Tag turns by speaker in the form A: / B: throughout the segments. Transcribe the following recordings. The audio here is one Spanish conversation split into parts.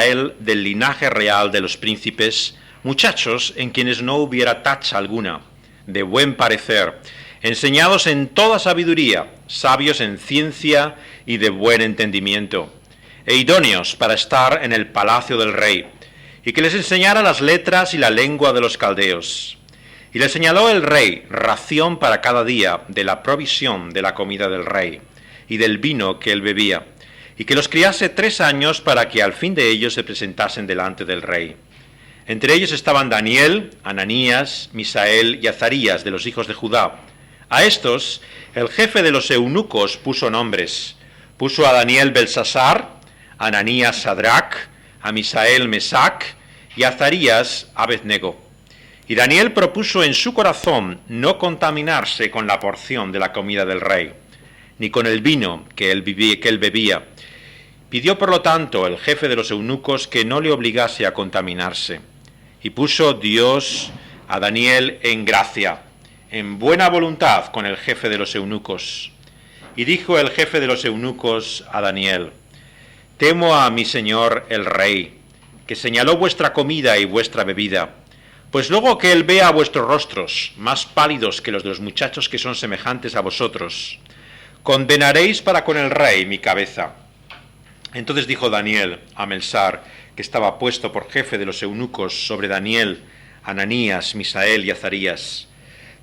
A: Israel del linaje real de los príncipes, muchachos en quienes no hubiera tacha alguna, de buen parecer, enseñados en toda sabiduría, sabios en ciencia y de buen entendimiento, e idóneos para estar en el palacio del rey, y que les enseñara las letras y la lengua de los caldeos. Y le señaló el rey ración para cada día de la provisión de la comida del rey, y del vino que él bebía, y que los criase 3 años para que al fin de ellos se presentasen delante del rey. Entre ellos estaban Daniel, Ananías, Misael y Azarías de los hijos de Judá. A estos el jefe de los eunucos puso nombres. Puso a Daniel Belsasar, a Ananías Sadrac, a Misael Mesac y a Azarías Abednego. Y Daniel propuso en su corazón no contaminarse con la porción de la comida del rey, ni con el vino que él bebía. Pidió por lo tanto el jefe de los eunucos que no le obligase a contaminarse. Y puso Dios a Daniel en gracia, en buena voluntad con el jefe de los eunucos. Y dijo el jefe de los eunucos a Daniel: temo a mi señor el rey, que señaló vuestra comida y vuestra bebida, pues luego que él vea vuestros rostros, más pálidos que los de los muchachos que son semejantes a vosotros, condenaréis para con el rey mi cabeza. Entonces dijo Daniel a Melsar, que estaba puesto por jefe de los eunucos sobre Daniel, Ananías, Misael y Azarías: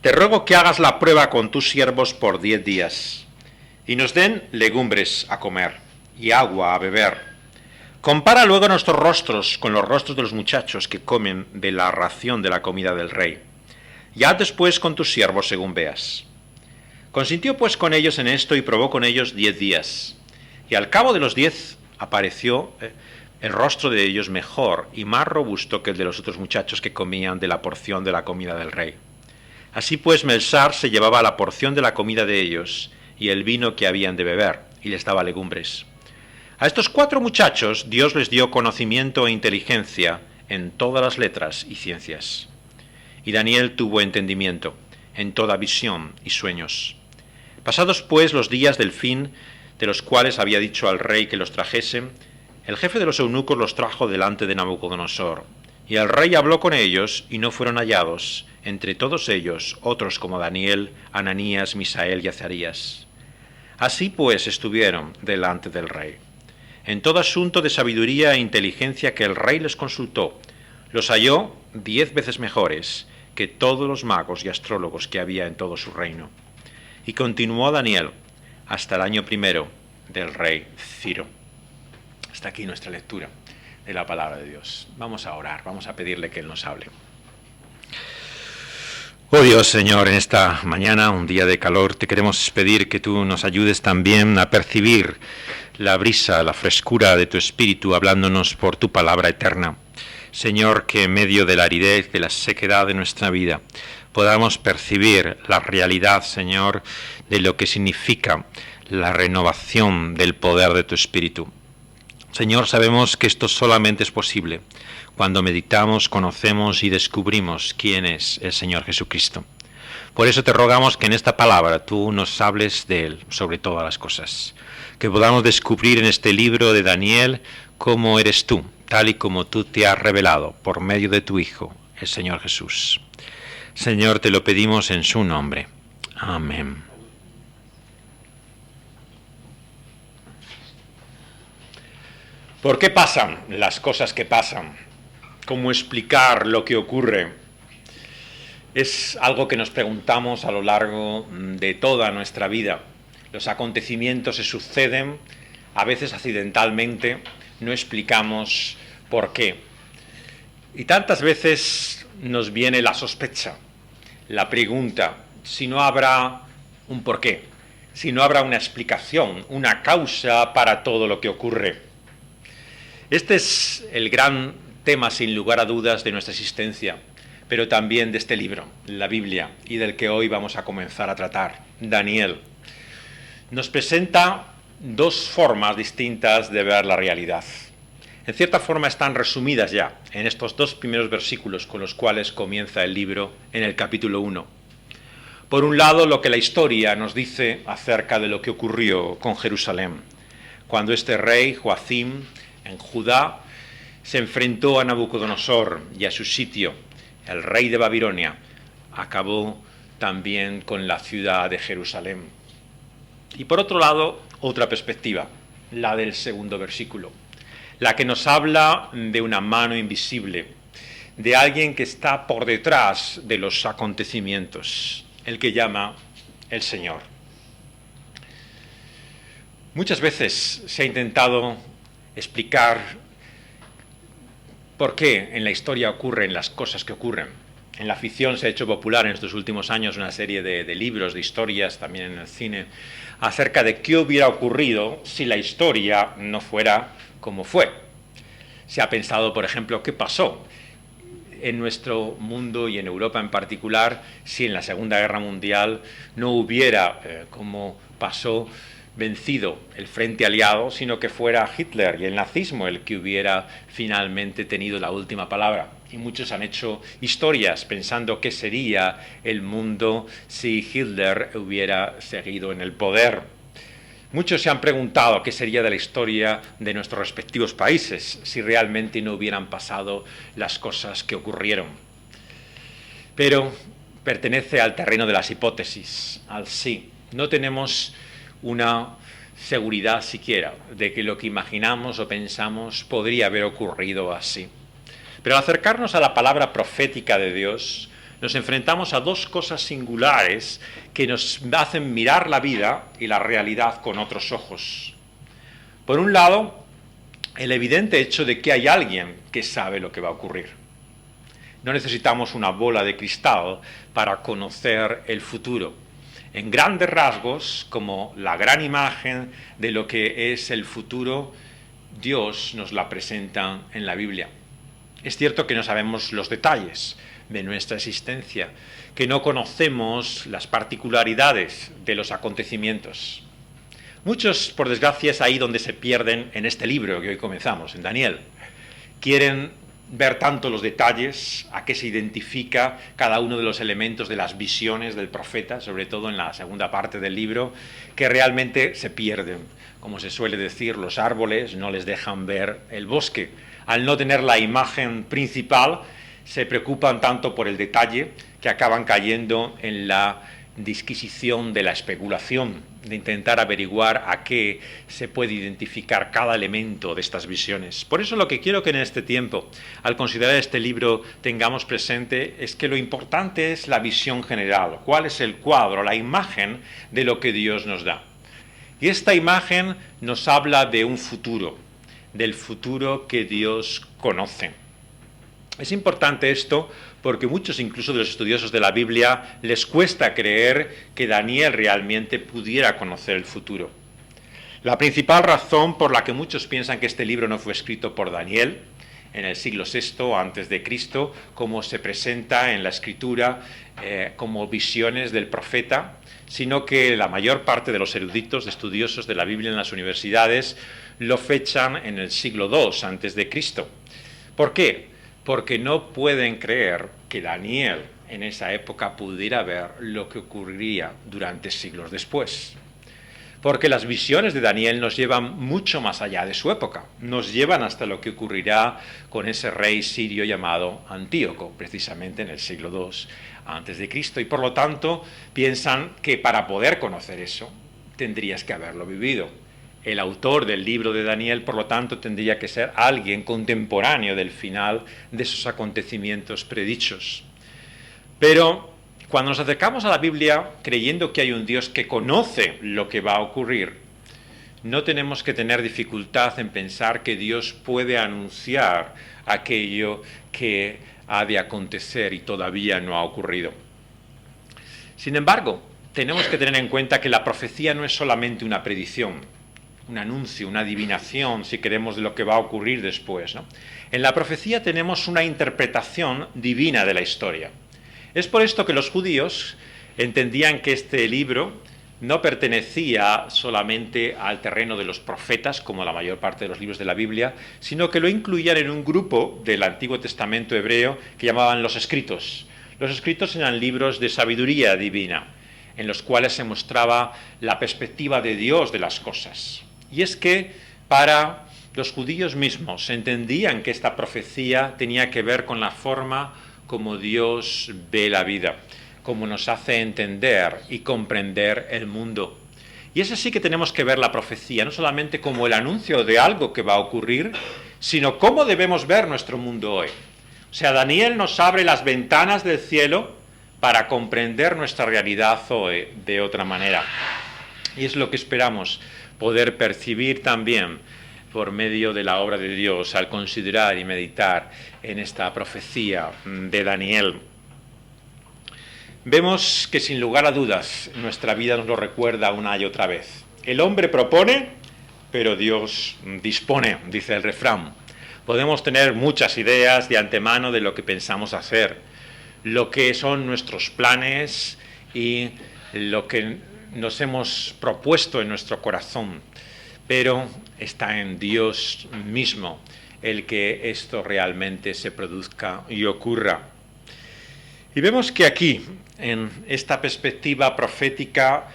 A: te ruego que hagas la prueba con tus siervos por 10 días, y nos den legumbres a comer y agua a beber. Compara luego nuestros rostros con los rostros de los muchachos que comen de la ración de la comida del rey, y haz después con tus siervos según veas. Consintió pues con ellos en esto y probó con ellos 10 días, y al cabo de los 10 apareció el rostro de ellos mejor y más robusto que el de los otros muchachos que comían de la porción de la comida del rey. Así pues Melsar se llevaba la porción de la comida de ellos y el vino que habían de beber, y les daba legumbres. A estos 4 muchachos Dios les dio conocimiento e inteligencia en todas las letras y ciencias. Y Daniel tuvo entendimiento en toda visión y sueños. Pasados pues los días del fin, de los cuales había dicho al rey que los trajesen, el jefe de los eunucos los trajo delante de Nabucodonosor. Y el rey habló con ellos, y no fueron hallados entre todos ellos otros como Daniel, Ananías, Misael y Azarías. Así pues estuvieron delante del rey. En todo asunto de sabiduría e inteligencia que el rey les consultó, los halló 10 veces mejores que todos los magos y astrólogos que había en todo su reino. Y continuó Daniel hasta el año 1 del rey Ciro. Hasta aquí nuestra lectura de la palabra de Dios. Vamos a orar, vamos a pedirle que Él nos hable. Oh Dios, Señor, en esta mañana, un día de calor, te queremos pedir que tú nos ayudes también a percibir la brisa, la frescura de tu Espíritu, hablándonos por tu palabra eterna. Señor, que en medio de la aridez, de la sequedad de nuestra vida, podamos percibir la realidad, Señor, de lo que significa la renovación del poder de tu Espíritu. Señor, sabemos que esto solamente es posible cuando meditamos, conocemos y descubrimos quién es el Señor Jesucristo. Por eso te rogamos que en esta palabra tú nos hables de Él sobre todas las cosas. Que podamos descubrir en este libro de Daniel cómo eres tú, tal y como tú te has revelado por medio de tu Hijo, el Señor Jesús. Señor, te lo pedimos en su nombre. Amén. ¿Por qué pasan las cosas que pasan? ¿Cómo explicar lo que ocurre? Es algo que nos preguntamos a lo largo de toda nuestra vida. Los acontecimientos se suceden, a veces accidentalmente, no explicamos por qué. Y tantas veces nos viene la sospecha, la pregunta, si no habrá un porqué, si no habrá una explicación, una causa para todo lo que ocurre. Este es el gran tema, sin lugar a dudas, de nuestra existencia, pero también de este libro, la Biblia, y del que hoy vamos a comenzar a tratar, Daniel. Nos presenta 2 formas distintas de ver la realidad. En cierta forma están resumidas ya en estos 2 primeros versículos con los cuales comienza el libro en el capítulo 1. Por un lado, lo que la historia nos dice acerca de lo que ocurrió con Jerusalén, cuando este rey, Joacim, en Judá, se enfrentó a Nabucodonosor y a su sitio, el rey de Babilonia, acabó también con la ciudad de Jerusalén. Y por otro lado, otra perspectiva, la del segundo versículo, la que nos habla de una mano invisible, de alguien que está por detrás de los acontecimientos, el que llama el Señor. Muchas veces se ha intentado explicar por qué en la historia ocurren las cosas que ocurren. En la ficción se ha hecho popular en estos últimos años una serie de libros, de historias, también en el cine, acerca de qué hubiera ocurrido si la historia no fuera como fue. Se ha pensado, por ejemplo, qué pasó en nuestro mundo y en Europa en particular si en la Segunda Guerra Mundial no hubiera, como pasó, vencido el frente aliado, sino que fuera Hitler y el nazismo el que hubiera finalmente tenido la última palabra. Y muchos han hecho historias pensando qué sería el mundo si Hitler hubiera seguido en el poder. Muchos se han preguntado qué sería de la historia de nuestros respectivos países si realmente no hubieran pasado las cosas que ocurrieron. Pero pertenece al terreno de las hipótesis, al sí. No tenemos una seguridad siquiera de que lo que imaginamos o pensamos podría haber ocurrido así. Pero al acercarnos a la palabra profética de Dios, nos enfrentamos a dos cosas singulares que nos hacen mirar la vida y la realidad con otros ojos. Por un lado, el evidente hecho de que hay alguien que sabe lo que va a ocurrir. No necesitamos una bola de cristal para conocer el futuro. En grandes rasgos, como la gran imagen de lo que es el futuro, Dios nos la presenta en la Biblia. Es cierto que no sabemos los detalles de nuestra existencia, que no conocemos las particularidades de los acontecimientos. Muchos, por desgracia, es ahí donde se pierden en este libro que hoy comenzamos, en Daniel. Quieren ver tanto los detalles, a qué se identifica cada uno de los elementos de las visiones del profeta, sobre todo en la segunda parte del libro, que realmente se pierden. Como se suele decir, los árboles no les dejan ver el bosque. Al no tener la imagen principal, se preocupan tanto por el detalle que acaban cayendo en la disquisición de la especulación, de intentar averiguar a qué se puede identificar cada elemento de estas visiones. Por eso lo que quiero que en este tiempo, al considerar este libro, tengamos presente es que lo importante es la visión general, cuál es el cuadro, la imagen de lo que Dios nos da. Y esta imagen nos habla de un futuro, del futuro que Dios conoce. Es importante esto porque muchos, incluso de los estudiosos de la Biblia, les cuesta creer que Daniel realmente pudiera conocer el futuro. La principal razón por la que muchos piensan que este libro no fue escrito por Daniel en el siglo VI antes de Cristo, como se presenta en la Escritura como visiones del profeta, sino que la mayor parte de los eruditos, estudiosos de la Biblia en las universidades, lo fechan en el siglo II antes de Cristo. ¿Por qué? Porque no pueden creer que Daniel en esa época pudiera ver lo que ocurriría durante siglos después. Porque las visiones de Daniel nos llevan mucho más allá de su época, nos llevan hasta lo que ocurrirá con ese rey sirio llamado Antíoco, precisamente en el siglo II antes de Cristo, y por lo tanto piensan que para poder conocer eso tendrías que haberlo vivido. El autor del libro de Daniel, por lo tanto, tendría que ser alguien contemporáneo del final de esos acontecimientos predichos. Pero cuando nos acercamos a la Biblia creyendo que hay un Dios que conoce lo que va a ocurrir, no tenemos que tener dificultad en pensar que Dios puede anunciar aquello que ha de acontecer y todavía no ha ocurrido. Sin embargo, tenemos que tener en cuenta que la profecía no es solamente una predicción, un anuncio, una adivinación, si queremos, de lo que va a ocurrir después, ¿no? En la profecía tenemos una interpretación divina de la historia. Es por esto que los judíos entendían que este libro no pertenecía solamente al terreno de los profetas, como la mayor parte de los libros de la Biblia, sino que lo incluían en un grupo del Antiguo Testamento hebreo que llamaban los escritos. Los escritos eran libros de sabiduría divina, en los cuales se mostraba la perspectiva de Dios de las cosas. Y es que para Los judíos mismos entendían que esta profecía tenía que ver con la forma como Dios ve la vida, como nos hace entender y comprender el mundo. Y es así que tenemos que ver la profecía, no solamente como el anuncio de algo que va a ocurrir, sino cómo debemos ver nuestro mundo hoy. O sea, Daniel nos abre las ventanas del cielo para comprender nuestra realidad hoy de otra manera. Y es lo que esperamos poder percibir también por medio de la obra de Dios al considerar y meditar en esta profecía de Daniel. Vemos que sin lugar a dudas nuestra vida nos lo recuerda una y otra vez. El hombre propone, pero Dios dispone, dice el refrán. Podemos tener muchas ideas de antemano de lo que pensamos hacer, lo que son nuestros planes y lo que nos hemos propuesto en nuestro corazón, pero está en Dios mismo el que esto realmente se produzca y ocurra. Y vemos que aquí, en esta perspectiva profética,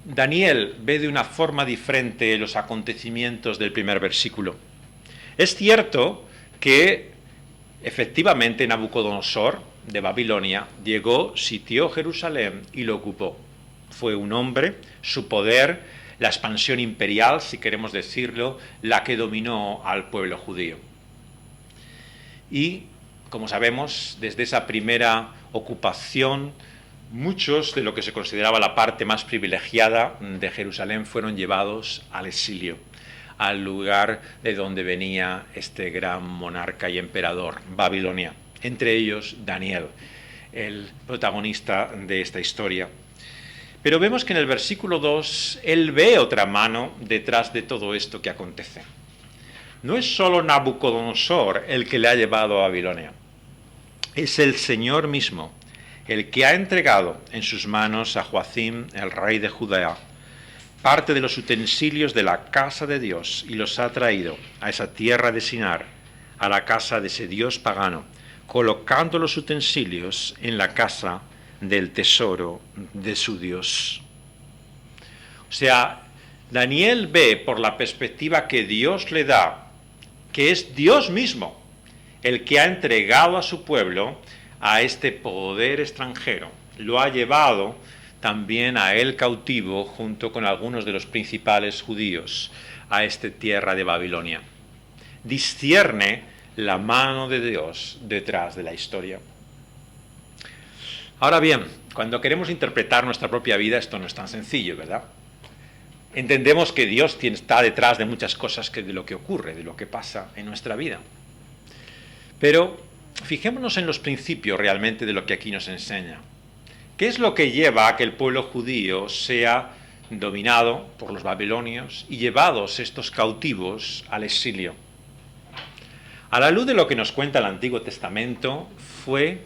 A: Daniel ve de una forma diferente los acontecimientos del primer versículo. Es cierto que efectivamente Nabucodonosor de Babilonia llegó, sitió Jerusalén y lo ocupó. Fue un hombre, su poder, la expansión imperial, si queremos decirlo, la que dominó al pueblo judío. Y, como sabemos, desde esa primera ocupación, muchos de lo que se consideraba la parte más privilegiada de Jerusalén fueron llevados al exilio, al lugar de donde venía este gran monarca y emperador, Babilonia. Entre ellos, Daniel, el protagonista de esta historia. Pero vemos que en el versículo 2, él ve otra mano detrás de todo esto que acontece. No es solo Nabucodonosor el que le ha llevado a Babilonia, es el Señor mismo, el que ha entregado en sus manos a Joacim, el rey de Judá, parte de los utensilios de la casa de Dios y los ha traído a esa tierra de Sinar, a la casa de ese Dios pagano, colocando los utensilios en la casa del tesoro de su Dios. O sea, Daniel ve por la perspectiva que Dios le da, que es Dios mismo el que ha entregado a su pueblo a este poder extranjero. Lo ha llevado también a él cautivo junto con algunos de los principales judíos a esta tierra de Babilonia. Discierne la mano de Dios detrás de la historia. Ahora bien, cuando queremos interpretar nuestra propia vida, esto no es tan sencillo, ¿verdad? Entendemos que Dios está detrás de muchas cosas de lo que ocurre, de lo que pasa en nuestra vida. Pero fijémonos en los principios realmente de lo que aquí nos enseña. ¿Qué es lo que lleva a que el pueblo judío sea dominado por los babilonios y llevados estos cautivos al exilio? A la luz de lo que nos cuenta el Antiguo Testamento, fue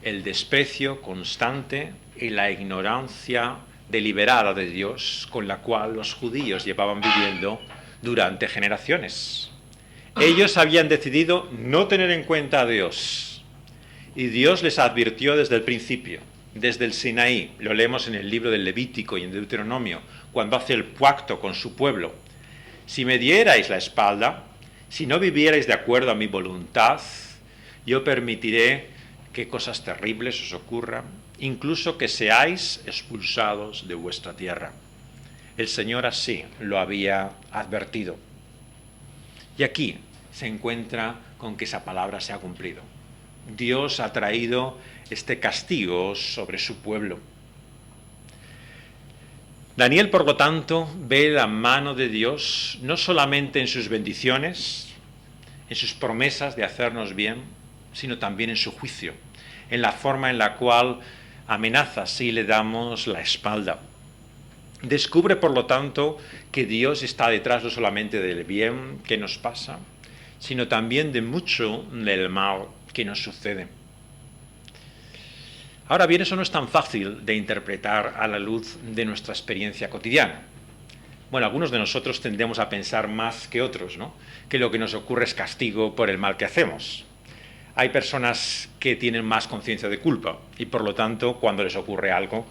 A: el desprecio constante y la ignorancia deliberada de Dios con la cual los judíos llevaban viviendo durante generaciones. Ellos habían decidido no tener en cuenta a Dios, y Dios les advirtió desde el principio, desde el Sinaí, lo leemos en el libro del Levítico y en Deuteronomio, cuando hace el pacto con su pueblo: si me dierais la espalda, si no vivierais de acuerdo a mi voluntad, yo permitiré que cosas terribles os ocurran, incluso que seáis expulsados de vuestra tierra. El Señor así lo había advertido. Y aquí se encuentra con que esa palabra se ha cumplido. Dios ha traído este castigo sobre su pueblo. Daniel, por lo tanto, ve la mano de Dios no solamente en sus bendiciones, en sus promesas de hacernos bien, sino también en su juicio, en la forma en la cual amenaza si le damos la espalda. Descubre, por lo tanto, que Dios está detrás no solamente del bien que nos pasa, sino también de mucho del mal que nos sucede. Ahora bien, eso no es tan fácil de interpretar a la luz de nuestra experiencia cotidiana. Bueno, algunos de nosotros tendemos a pensar más que otros, ¿no?, que lo que nos ocurre es castigo por el mal que hacemos. Hay personas que tienen más conciencia de culpa y por lo tanto cuando les ocurre algo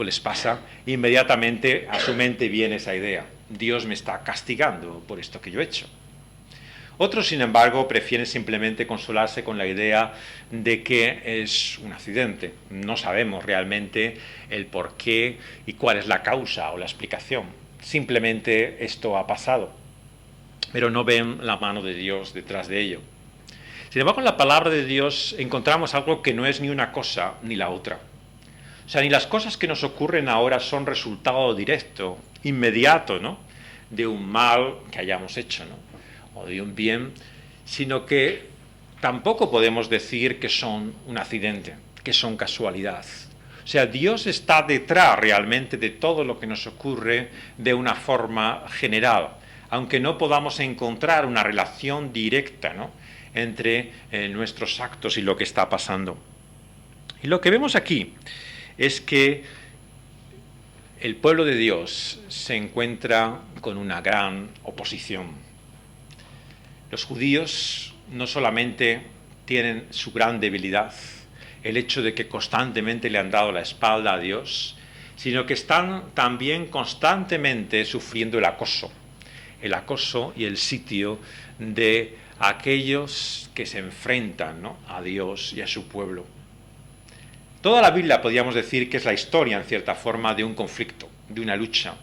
A: les pasa, inmediatamente a su mente viene esa idea: Dios me está castigando por esto que yo he hecho. Otros, sin embargo, prefieren simplemente consolarse con la idea de que es un accidente. No sabemos realmente el por qué y cuál es la causa o la explicación. Simplemente esto ha pasado, pero no ven la mano de Dios detrás de ello. Sin embargo, en la palabra de Dios encontramos algo que no es ni una cosa ni la otra. O sea, ni las cosas que nos ocurren ahora son resultado directo, inmediato, ¿no?, de un mal que hayamos hecho, ¿no?, o de un bien, sino que tampoco podemos decir que son un accidente, que son casualidad. O sea, Dios está detrás realmente de todo lo que nos ocurre de una forma general, aunque no podamos encontrar una relación directa, ¿no?, entre nuestros actos y lo que está pasando. Y lo que vemos aquí es que el pueblo de Dios se encuentra con una gran oposición. Los judíos no solamente tienen su gran debilidad, el hecho de que constantemente le han dado la espalda a Dios, sino que están también constantemente sufriendo el acoso y el sitio de aquellos que se enfrentan, ¿no?, a Dios y a su pueblo. Toda la Biblia podríamos decir que es la historia, en cierta forma, de un conflicto, de una lucha,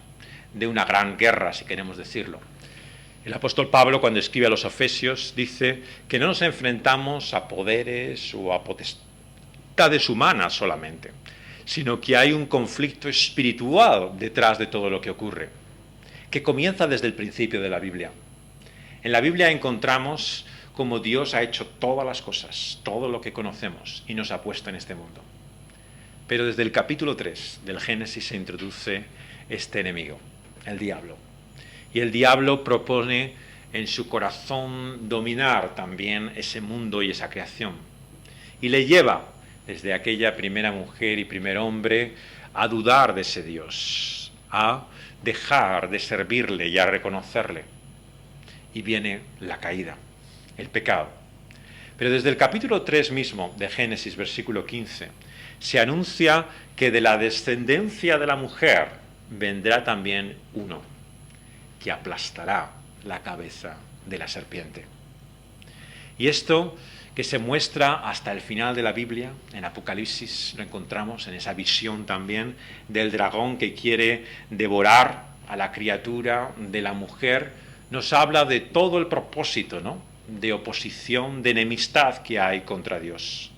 A: de una gran guerra, si queremos decirlo. El apóstol Pablo, cuando escribe a los Efesios, dice que no nos enfrentamos a poderes o a potestades humanas solamente, sino que hay un conflicto espiritual detrás de todo lo que ocurre, que comienza desde el principio de la Biblia. En la Biblia encontramos cómo Dios ha hecho todas las cosas, todo lo que conocemos, y nos ha puesto en este mundo. Pero desde el capítulo 3 del Génesis se introduce este enemigo, el diablo. Y el diablo propone en su corazón dominar también ese mundo y esa creación. Y le lleva, desde aquella primera mujer y primer hombre, a dudar de ese Dios, a dejar de servirle y a reconocerle. Y viene la caída, el pecado. Pero desde el capítulo 3 mismo de Génesis, versículo 15, se anuncia que de la descendencia de la mujer vendrá también uno que aplastará la cabeza de la serpiente. Y esto que se muestra hasta el final de la Biblia, en Apocalipsis lo encontramos en esa visión también del dragón que quiere devorar a la criatura de la mujer, nos habla de todo el propósito, ¿no?, de oposición, de enemistad que hay contra Dios.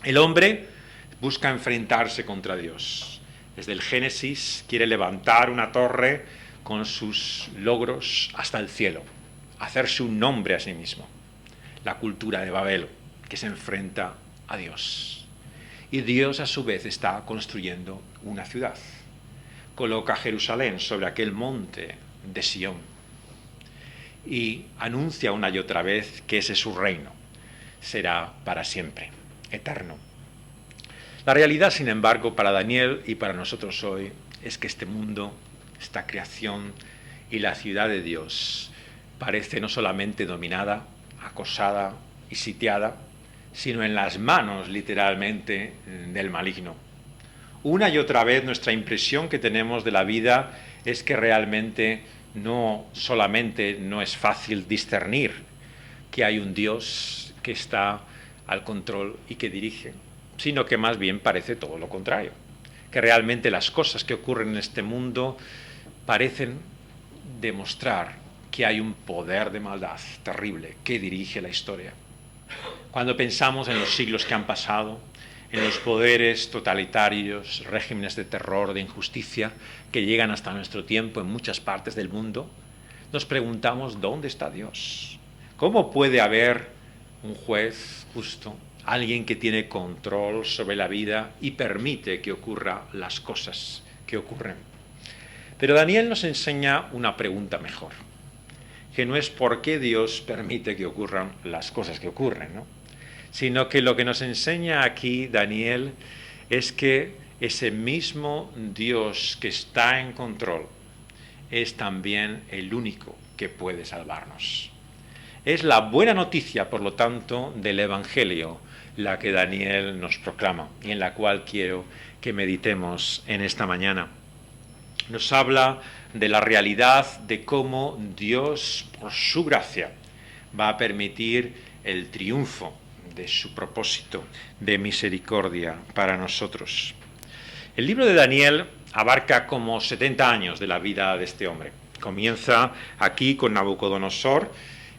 A: El hombre busca enfrentarse contra Dios. Desde el Génesis quiere levantar una torre con sus logros hasta el cielo, hacerse un nombre a sí mismo. La cultura de Babel, que se enfrenta a Dios. Y Dios a su vez está construyendo una ciudad. Coloca Jerusalén sobre aquel monte de Sión y anuncia una y otra vez que ese es su reino. Será para siempre, eterno. La realidad, sin embargo, para Daniel y para nosotros hoy, es que este mundo, esta creación y la ciudad de Dios parece no solamente dominada, acosada y sitiada, sino en las manos, literalmente, del maligno. Una y otra vez nuestra impresión que tenemos de la vida es que realmente no solamente no es fácil discernir que hay un Dios que está al control y que dirige, sino que más bien parece todo lo contrario, que realmente las cosas que ocurren en este mundo parecen demostrar que hay un poder de maldad terrible que dirige la historia. Cuando pensamos en los siglos que han pasado, en los poderes totalitarios, regímenes de terror, de injusticia, que llegan hasta nuestro tiempo en muchas partes del mundo, nos preguntamos, ¿dónde está Dios? ¿Cómo puede haber un juez justo, alguien que tiene control sobre la vida y permite que ocurran las cosas que ocurren? Pero Daniel nos enseña una pregunta mejor, que no es por qué Dios permite que ocurran las cosas que ocurren, ¿no?, sino que lo que nos enseña aquí Daniel es que ese mismo Dios que está en control es también el único que puede salvarnos. Es la buena noticia, por lo tanto, del Evangelio, la que Daniel nos proclama y en la cual quiero que meditemos en esta mañana. Nos habla de la realidad de cómo Dios, por su gracia, va a permitir el triunfo de su propósito de misericordia para nosotros. El libro de Daniel abarca como 70 años de la vida de este hombre. Comienza aquí con Nabucodonosor,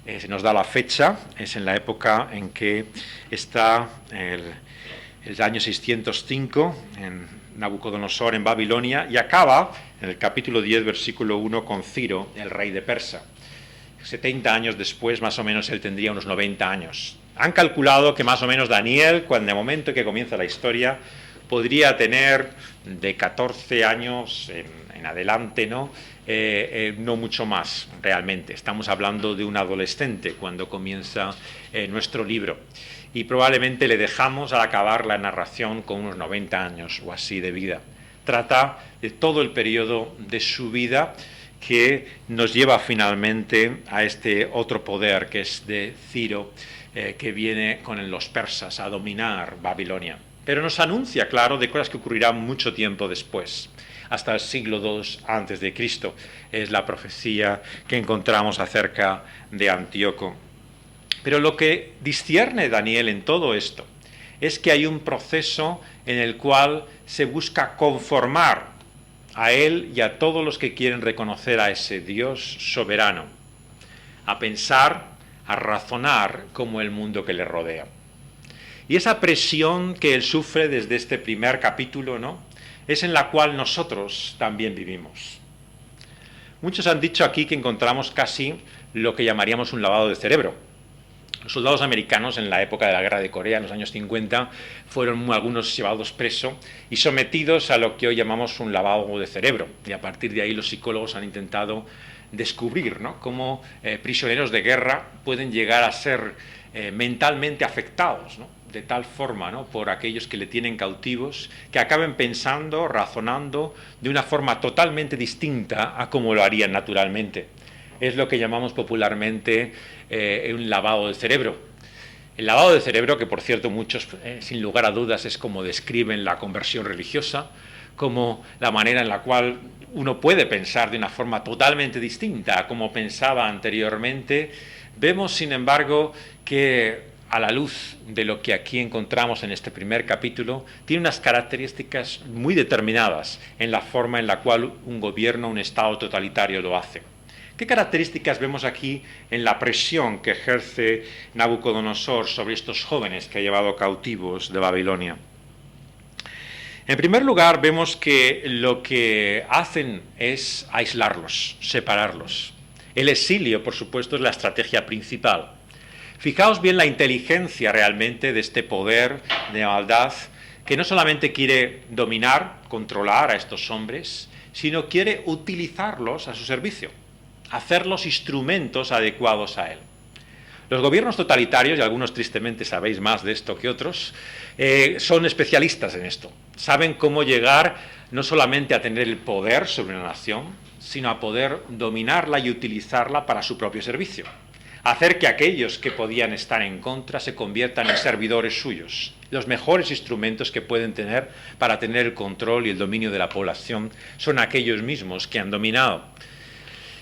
A: se nos da la fecha, es en la época en que está el año 605 en Nabucodonosor en Babilonia, y acaba en el capítulo 10, versículo 1, con Ciro, el rey de Persia. 70 años después, más o menos, él tendría unos 90 años. Han calculado que más o menos Daniel, cuando de momento que comienza la historia, podría tener de 14 años en adelante, ¿no? No mucho más, realmente. Estamos hablando de un adolescente cuando comienza nuestro libro. Y probablemente le dejamos al acabar la narración con unos 90 años o así de vida. Trata de todo el periodo de su vida que nos lleva finalmente a este otro poder, que es de Ciro, que viene con los persas a dominar Babilonia. Pero nos anuncia, claro, de cosas que ocurrirán mucho tiempo después, hasta el siglo II antes de Cristo. Es la profecía que encontramos acerca de Antíoco. Pero lo que discierne Daniel en todo esto es que hay un proceso en el cual se busca conformar a él y a todos los que quieren reconocer a ese Dios soberano, a pensar, a razonar como el mundo que le rodea. Y esa presión que él sufre desde este primer capítulo, ¿no?, es en la cual nosotros también vivimos. Muchos han dicho aquí que encontramos casi lo que llamaríamos un lavado de cerebro. Los soldados americanos en la época de la Guerra de Corea, en los años 50, fueron algunos llevados presos y sometidos a lo que hoy llamamos un lavado de cerebro. Y a partir de ahí los psicólogos han intentado descubrir, ¿no?, cómo prisioneros de guerra pueden llegar a ser mentalmente afectados, ¿no?, de tal forma, ¿no?, por aquellos que le tienen cautivos, que acaben pensando, razonando de una forma totalmente distinta a como lo harían naturalmente. Es lo que llamamos popularmente un lavado del cerebro. El lavado del cerebro, que por cierto muchos, sin lugar a dudas, es como describen la conversión religiosa, como la manera en la cual uno puede pensar de una forma totalmente distinta a como pensaba anteriormente. Vemos, sin embargo, que a la luz de lo que aquí encontramos en este primer capítulo, tiene unas características muy determinadas en la forma en la cual un gobierno, un Estado totalitario lo hace. ¿Qué características vemos aquí en la presión que ejerce Nabucodonosor sobre estos jóvenes que ha llevado cautivos de Babilonia? En primer lugar, vemos que lo que hacen es aislarlos, separarlos. El exilio, por supuesto, es la estrategia principal. Fijaos bien la inteligencia realmente de este poder de maldad, que no solamente quiere dominar, controlar a estos hombres, sino quiere utilizarlos a su servicio, hacerlos instrumentos adecuados a él. Los gobiernos totalitarios, y algunos tristemente sabéis más de esto que otros, son especialistas en esto. Saben cómo llegar no solamente a tener el poder sobre una nación, sino a poder dominarla y utilizarla para su propio servicio. Hacer que aquellos que podían estar en contra se conviertan en servidores suyos. Los mejores instrumentos que pueden tener para tener el control y el dominio de la población son aquellos mismos que han dominado.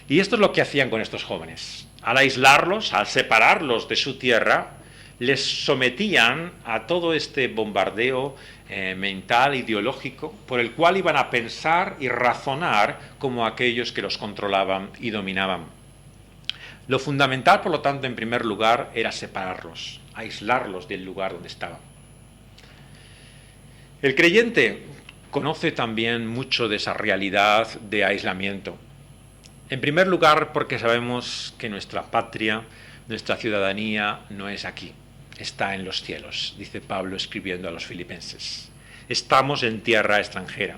A: Y esto es lo que hacían con estos jóvenes. Al aislarlos, al separarlos de su tierra, les sometían a todo este bombardeo mental, ideológico, por el cual iban a pensar y razonar como aquellos que los controlaban y dominaban. Lo fundamental, por lo tanto, en primer lugar, era separarlos, aislarlos del lugar donde estaban. El creyente conoce también mucho de esa realidad de aislamiento. En primer lugar, porque sabemos que nuestra patria, nuestra ciudadanía no es aquí, está en los cielos, dice Pablo escribiendo a los filipenses. Estamos en tierra extranjera.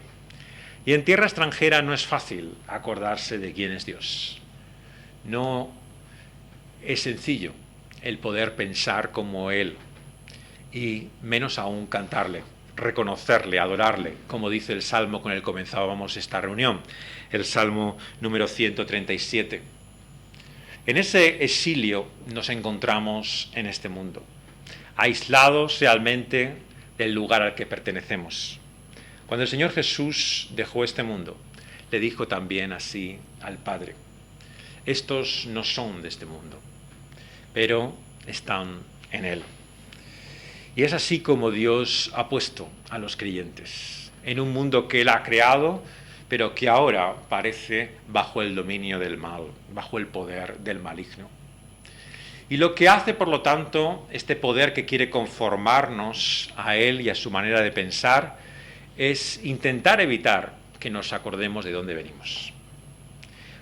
A: Y en tierra extranjera no es fácil acordarse de quién es Dios. No es sencillo el poder pensar como Él, y menos aún cantarle, reconocerle, adorarle, como dice el Salmo con el que comenzábamos esta reunión, el Salmo número 137. En ese exilio nos encontramos en este mundo, aislados realmente del lugar al que pertenecemos. Cuando el Señor Jesús dejó este mundo, le dijo también así al Padre: estos no son de este mundo, pero están en Él. Y es así como Dios ha puesto a los creyentes en un mundo que Él ha creado, pero que ahora parece bajo el dominio del mal, bajo el poder del maligno. Y lo que hace, por lo tanto, este poder que quiere conformarnos a Él y a su manera de pensar, es intentar evitar que nos acordemos de dónde venimos.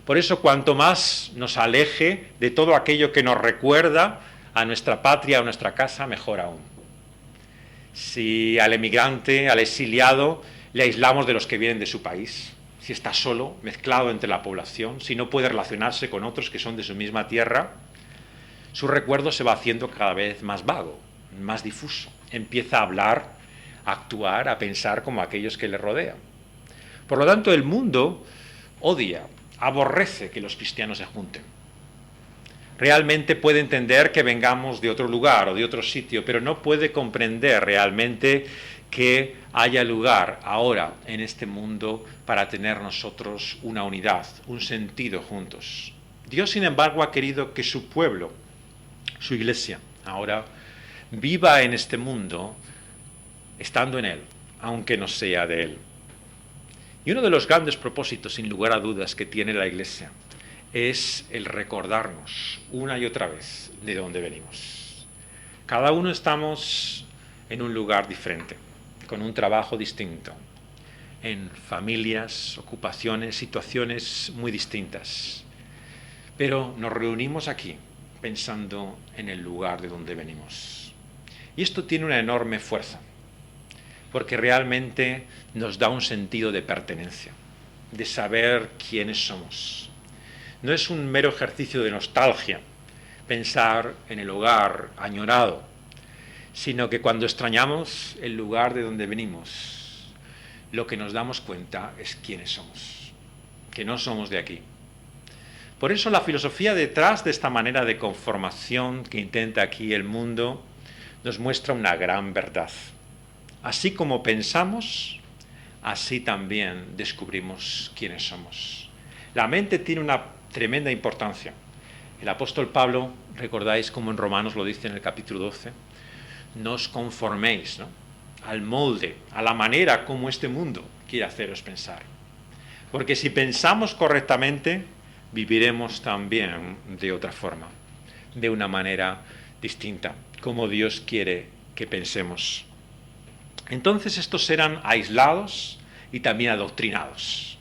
A: Por eso, cuanto más nos aleje de todo aquello que nos recuerda a nuestra patria, a nuestra casa, mejor aún. Si al emigrante, al exiliado, le aislamos de los que vienen de su país, si está solo, mezclado entre la población, si no puede relacionarse con otros que son de su misma tierra, su recuerdo se va haciendo cada vez más vago, más difuso. Empieza a hablar, a actuar, a pensar como aquellos que le rodean. Por lo tanto, el mundo odia, aborrece que los cristianos se junten. Realmente puede entender que vengamos de otro lugar o de otro sitio, pero no puede comprender realmente que haya lugar ahora en este mundo para tener nosotros una unidad, un sentido juntos. Dios, sin embargo, ha querido que su pueblo, su iglesia, ahora viva en este mundo estando en Él, aunque no sea de Él. Y uno de los grandes propósitos, sin lugar a dudas, que tiene la iglesia es el recordarnos una y otra vez de dónde venimos. Cada uno estamos en un lugar diferente, con un trabajo distinto, en familias, ocupaciones, situaciones muy distintas. Pero nos reunimos aquí pensando en el lugar de donde venimos. Y esto tiene una enorme fuerza, porque realmente nos da un sentido de pertenencia, de saber quiénes somos. No es un mero ejercicio de nostalgia pensar en el hogar añorado, sino que cuando extrañamos el lugar de donde venimos, lo que nos damos cuenta es quiénes somos, que no somos de aquí. Por eso la filosofía detrás de esta manera de conformación que intenta aquí el mundo nos muestra una gran verdad. Así como pensamos, así también descubrimos quiénes somos. La mente tiene una tremenda importancia. El apóstol Pablo, recordáis como en Romanos lo dice en el capítulo 12, no os conforméis, ¿no?, al molde, a la manera como este mundo quiere haceros pensar. Porque si pensamos correctamente, viviremos también de otra forma, de una manera distinta, como Dios quiere que pensemos. Entonces estos eran aislados y también adoctrinados.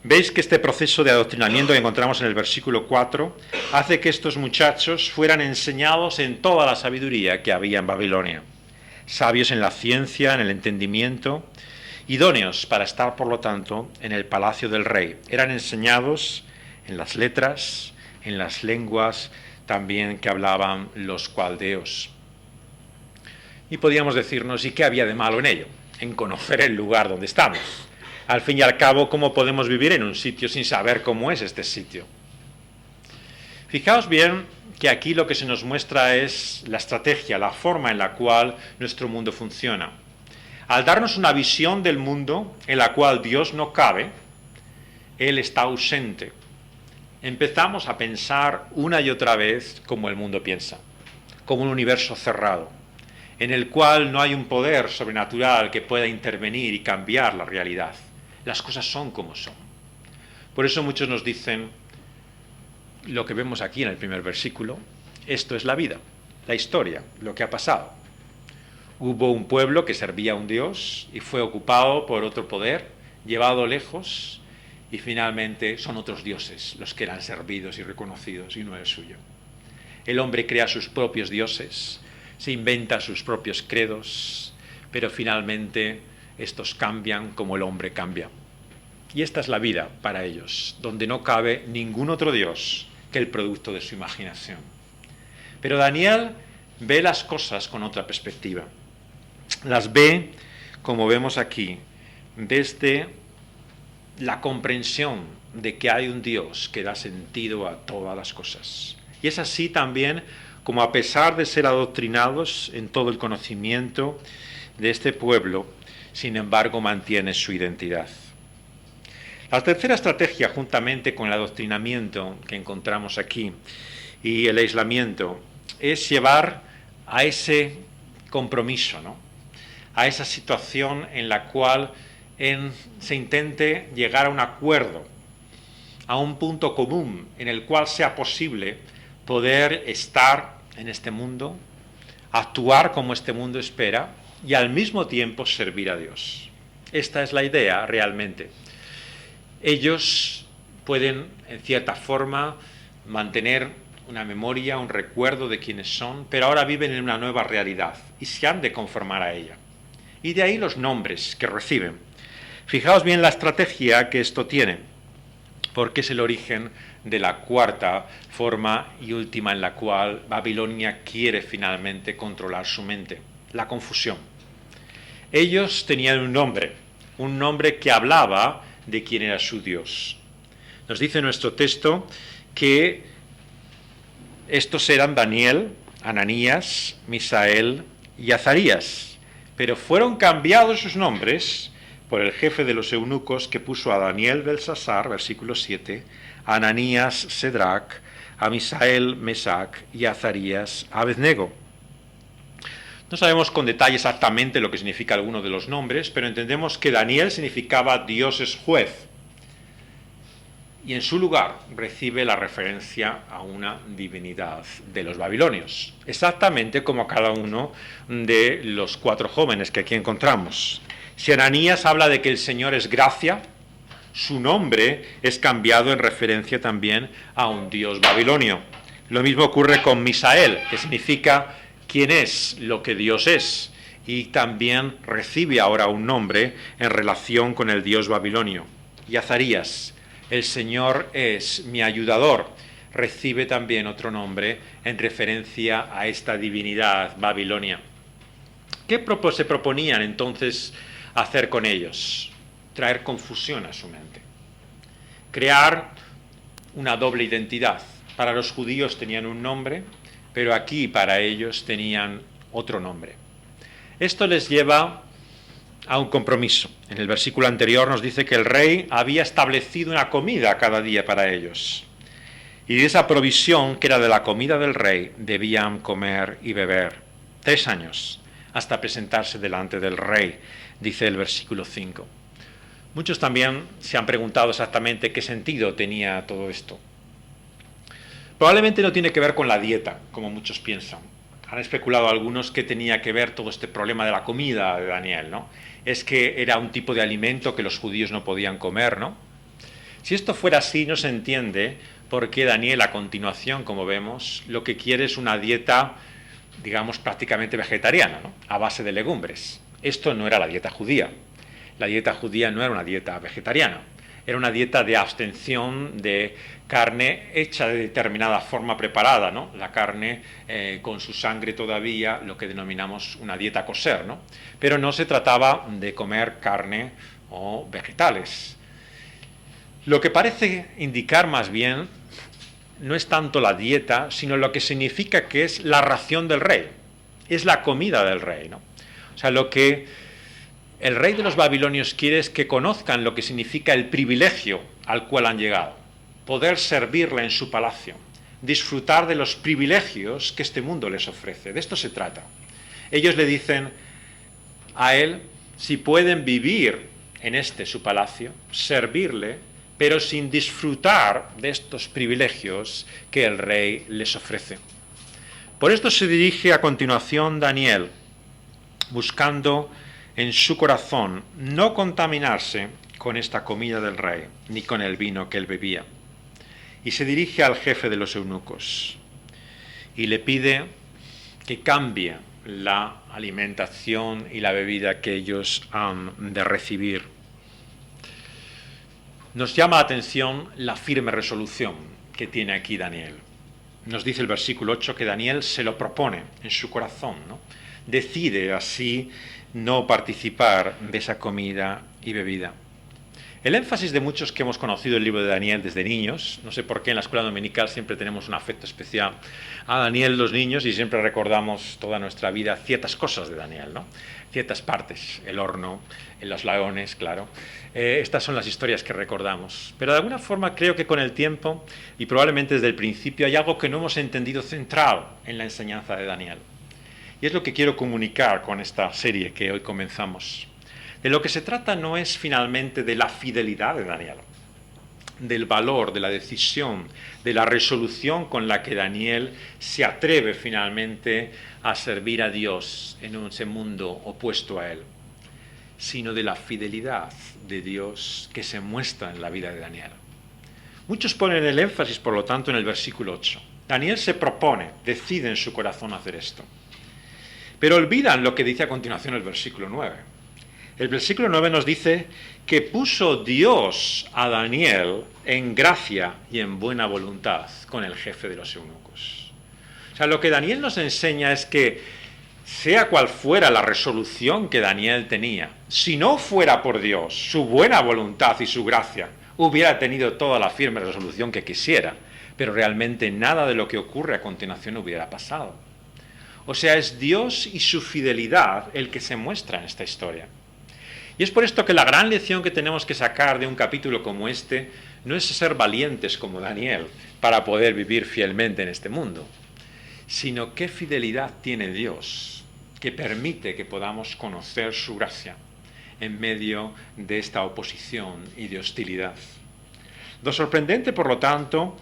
A: Veis que este proceso de adoctrinamiento que encontramos en el versículo 4 hace que estos muchachos fueran enseñados en toda la sabiduría que había en Babilonia, sabios en la ciencia, en el entendimiento, idóneos para estar, por lo tanto, en el palacio del rey. Eran enseñados en las letras, en las lenguas también que hablaban los caldeos. Y podíamos decirnos, ¿y qué había de malo en ello? En conocer el lugar donde estamos. Al fin y al cabo, ¿cómo podemos vivir en un sitio sin saber cómo es este sitio? Fijaos bien que aquí lo que se nos muestra es la estrategia, la forma en la cual nuestro mundo funciona. Al darnos una visión del mundo en la cual Dios no cabe, Él está ausente. Empezamos a pensar una y otra vez como el mundo piensa, como un universo cerrado, en el cual no hay un poder sobrenatural que pueda intervenir y cambiar la realidad. Las cosas son como son. Por eso muchos nos dicen lo que vemos aquí en el primer versículo: esto es la vida, la historia, lo que ha pasado. Hubo un pueblo que servía a un Dios y fue ocupado por otro poder, llevado lejos, y finalmente son otros dioses los que eran servidos y reconocidos y no el suyo. El hombre crea sus propios dioses, se inventa sus propios credos, pero finalmente estos cambian como el hombre cambia. Y esta es la vida para ellos, donde no cabe ningún otro Dios que el producto de su imaginación. Pero Daniel ve las cosas con otra perspectiva. Las ve, como vemos aquí, desde la comprensión de que hay un Dios que da sentido a todas las cosas. Y es así también como, a pesar de ser adoctrinados en todo el conocimiento de este pueblo, sin embargo mantiene su identidad. La tercera estrategia, juntamente con el adoctrinamiento que encontramos aquí y el aislamiento, es llevar a ese compromiso, ¿no?, a esa situación en la cual se intente llegar a un acuerdo, a un punto común en el cual sea posible poder estar en este mundo, actuar como este mundo espera y al mismo tiempo servir a Dios. Esta es la idea realmente. Ellos pueden, en cierta forma, mantener una memoria, un recuerdo de quiénes son, pero ahora viven en una nueva realidad y se han de conformar a ella. Y de ahí los nombres que reciben. Fijaos bien la estrategia que esto tiene, porque es el origen de la cuarta forma y última en la cual Babilonia quiere finalmente controlar su mente: la confusión. Ellos tenían un nombre que hablaba de quién era su Dios. Nos dice nuestro texto que estos eran Daniel, Ananías, Misael y Azarías, pero fueron cambiados sus nombres por el jefe de los eunucos, que puso a Daniel Belsasar, versículo 7, a Ananías Cedrac, a Misael Mesac y a Azarías Abednego. No sabemos con detalle exactamente lo que significa alguno de los nombres, pero entendemos que Daniel significaba Dios es juez, y en su lugar recibe la referencia a una divinidad de los babilonios, exactamente como a cada uno de los 4 jóvenes que aquí encontramos. Si Ananías habla de que el Señor es gracia, su nombre es cambiado en referencia también a un dios babilonio. Lo mismo ocurre con Misael, que significa quién es lo que Dios es, y también recibe ahora un nombre en relación con el dios babilonio. Y Azarías, el Señor es mi ayudador, recibe también otro nombre en referencia a esta divinidad babilonia. ¿Qué se proponían entonces hacer con ellos? Traer confusión a su mente, crear una doble identidad. Para los judíos tenían un nombre, pero aquí para ellos tenían otro nombre. Esto les lleva a un compromiso. En el versículo anterior nos dice que el rey había establecido una comida cada día para ellos, y de esa provisión, que era de la comida del rey, debían comer y beber 3 años hasta presentarse delante del rey, dice el versículo 5. Muchos también se han preguntado exactamente qué sentido tenía todo esto. Probablemente no tiene que ver con la dieta, como muchos piensan. Han especulado algunos que tenía que ver todo este problema de la comida de Daniel, ¿no? Es que era un tipo de alimento que los judíos no podían comer, ¿no? Si esto fuera así, no se entiende por qué Daniel, a continuación, como vemos, lo que quiere es una dieta, digamos, prácticamente vegetariana, ¿no?, a base de legumbres. Esto no era la dieta judía. La dieta judía no era una dieta vegetariana. Era una dieta de abstención de carne hecha de determinada forma preparada, ¿no? La carne con su sangre todavía, lo que denominamos una dieta kosher, ¿no? Pero no se trataba de comer carne o vegetales. Lo que parece indicar más bien no es tanto la dieta, sino lo que significa que es la ración del rey, es la comida del rey, ¿no? O sea, lo que el rey de los babilonios quiere es que conozcan lo que significa el privilegio al cual han llegado, poder servirle en su palacio, disfrutar de los privilegios que este mundo les ofrece. De esto se trata. Ellos le dicen a él si pueden vivir en su palacio, servirle, pero sin disfrutar de estos privilegios que el rey les ofrece. Por esto se dirige a continuación Daniel, buscando en su corazón no contaminarse con esta comida del rey, ni con el vino que él bebía. Y se dirige al jefe de los eunucos y le pide que cambie la alimentación y la bebida que ellos han de recibir. Nos llama la atención la firme resolución que tiene aquí Daniel. Nos dice el versículo 8 que Daniel se lo propone en su corazón, ¿no? Decide así no participar de esa comida y bebida. El énfasis de muchos que hemos conocido el libro de Daniel desde niños, no sé por qué en la escuela dominical siempre tenemos un afecto especial a Daniel los niños y siempre recordamos toda nuestra vida ciertas cosas de Daniel, ¿no? Ciertas partes, el horno, los leones, claro. Estas son las historias que recordamos. Pero de alguna forma creo que con el tiempo y probablemente desde el principio hay algo que no hemos entendido central en la enseñanza de Daniel. Y es lo que quiero comunicar con esta serie que hoy comenzamos. De lo que se trata no es finalmente de la fidelidad de Daniel, del valor, de la decisión, de la resolución con la que Daniel se atreve finalmente a servir a Dios en ese mundo opuesto a él, sino de la fidelidad de Dios que se muestra en la vida de Daniel. Muchos ponen el énfasis, por lo tanto, en el versículo 8. Daniel se propone, decide en su corazón hacer esto, pero olvidan lo que dice a continuación el versículo 9. El versículo 9 nos dice que puso Dios a Daniel en gracia y en buena voluntad con el jefe de los eunucos. O sea, lo que Daniel nos enseña es que sea cual fuera la resolución que Daniel tenía, si no fuera por Dios, su buena voluntad y su gracia, hubiera tenido toda la firme resolución que quisiera, pero realmente nada de lo que ocurre a continuación hubiera pasado. O sea, es Dios y su fidelidad el que se muestra en esta historia. Y es por esto que la gran lección que tenemos que sacar de un capítulo como este no es ser valientes como Daniel para poder vivir fielmente en este mundo, sino qué fidelidad tiene Dios que permite que podamos conocer su gracia en medio de esta oposición y de hostilidad. Lo sorprendente, por lo tanto,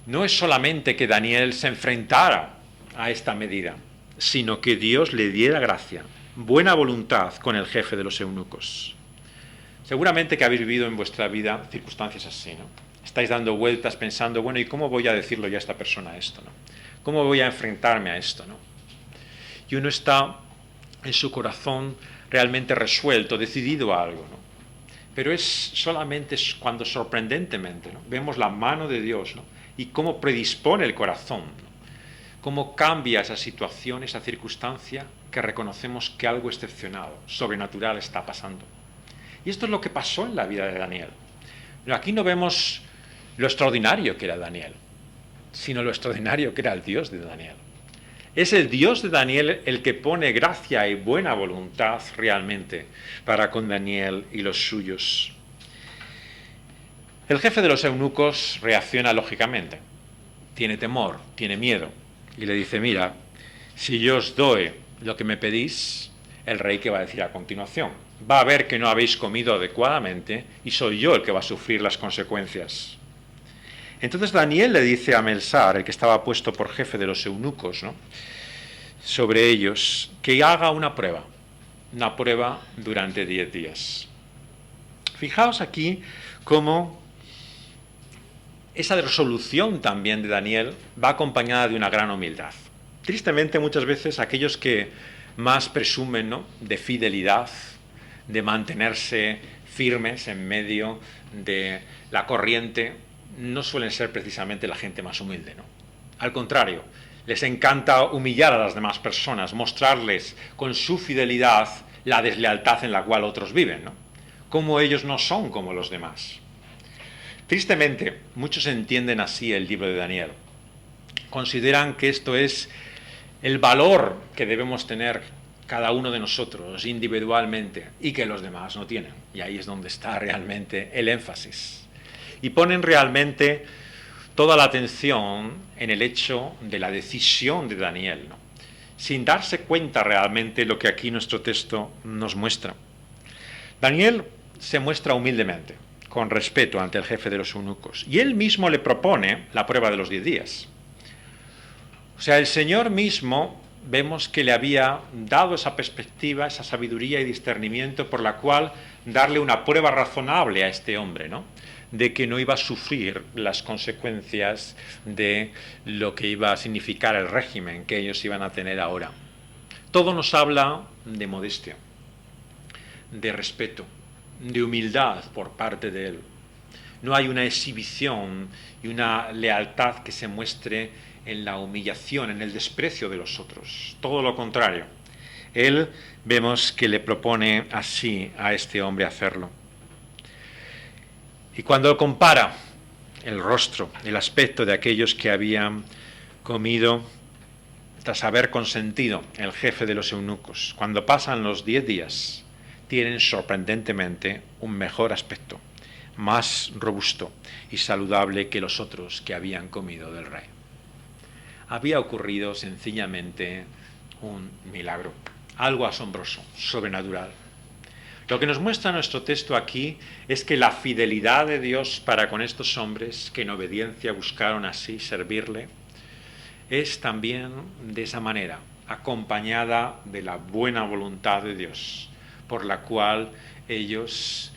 A: no es solamente que Daniel se enfrentara a esta medida, sino que Dios le diera gracia, buena voluntad con el jefe de los eunucos. Seguramente que habéis vivido en vuestra vida circunstancias así, ¿no? Estáis dando vueltas pensando, bueno, ¿y cómo voy a decirlo ya a esta persona esto, ¿no? ¿Cómo voy a enfrentarme a esto, ¿no? Y uno está en su corazón realmente resuelto, decidido a algo, ¿no? Pero es solamente cuando sorprendentemente, ¿no?, vemos la mano de Dios, ¿no?, y cómo predispone el corazón, ¿no?, cómo cambia esa situación, esa circunstancia, que reconocemos que algo excepcional, sobrenatural está pasando. Y esto es lo que pasó en la vida de Daniel. Pero aquí no vemos lo extraordinario que era Daniel, sino lo extraordinario que era el Dios de Daniel. Es el Dios de Daniel el que pone gracia y buena voluntad realmente para con Daniel y los suyos. El jefe de los eunucos reacciona lógicamente. Tiene temor, tiene miedo. Y le dice, mira, si yo os doy lo que me pedís, el rey, ¿qué va a decir a continuación? Va a ver que no habéis comido adecuadamente y soy yo el que va a sufrir las consecuencias. Entonces Daniel le dice a Melsar, el que estaba puesto por jefe de los eunucos, ¿no?, sobre ellos, que haga una prueba durante 10 días. Fijaos aquí cómo esa resolución también de Daniel va acompañada de una gran humildad. Tristemente, muchas veces aquellos que más presumen, ¿no?, de fidelidad, de mantenerse firmes en medio de la corriente, no suelen ser precisamente la gente más humilde, ¿no? Al contrario, les encanta humillar a las demás personas, mostrarles con su fidelidad la deslealtad en la cual otros viven, ¿no?, como ellos no son como los demás. Tristemente, muchos entienden así el libro de Daniel. Consideran que esto es el valor que debemos tener cada uno de nosotros individualmente y que los demás no tienen. Y ahí es donde está realmente el énfasis. Y ponen realmente toda la atención en el hecho de la decisión de Daniel, ¿no?, sin darse cuenta realmente lo que aquí nuestro texto nos muestra. Daniel se muestra humildemente, con respeto ante el jefe de los eunucos, y él mismo le propone la prueba de los 10 días. O sea, el Señor mismo vemos que le había dado esa perspectiva, esa sabiduría y discernimiento por la cual darle una prueba razonable a este hombre, ¿no?, de que no iba a sufrir las consecuencias de lo que iba a significar el régimen que ellos iban a tener ahora. Todo nos habla de modestia, de respeto, de humildad por parte de él. No hay una exhibición y una lealtad que se muestre en la humillación, en el desprecio de los otros. Todo lo contrario. Él vemos que le propone así a este hombre hacerlo. Y cuando compara el rostro, el aspecto de aquellos que habían comido tras haber consentido el jefe de los eunucos, cuando pasan los 10 días, tienen sorprendentemente un mejor aspecto, más robusto y saludable que los otros que habían comido del rey. Había ocurrido sencillamente un milagro, algo asombroso, sobrenatural. Lo que nos muestra nuestro texto aquí es que la fidelidad de Dios para con estos hombres, que en obediencia buscaron así servirle, es también de esa manera, acompañada de la buena voluntad de Dios, por la cual ellos,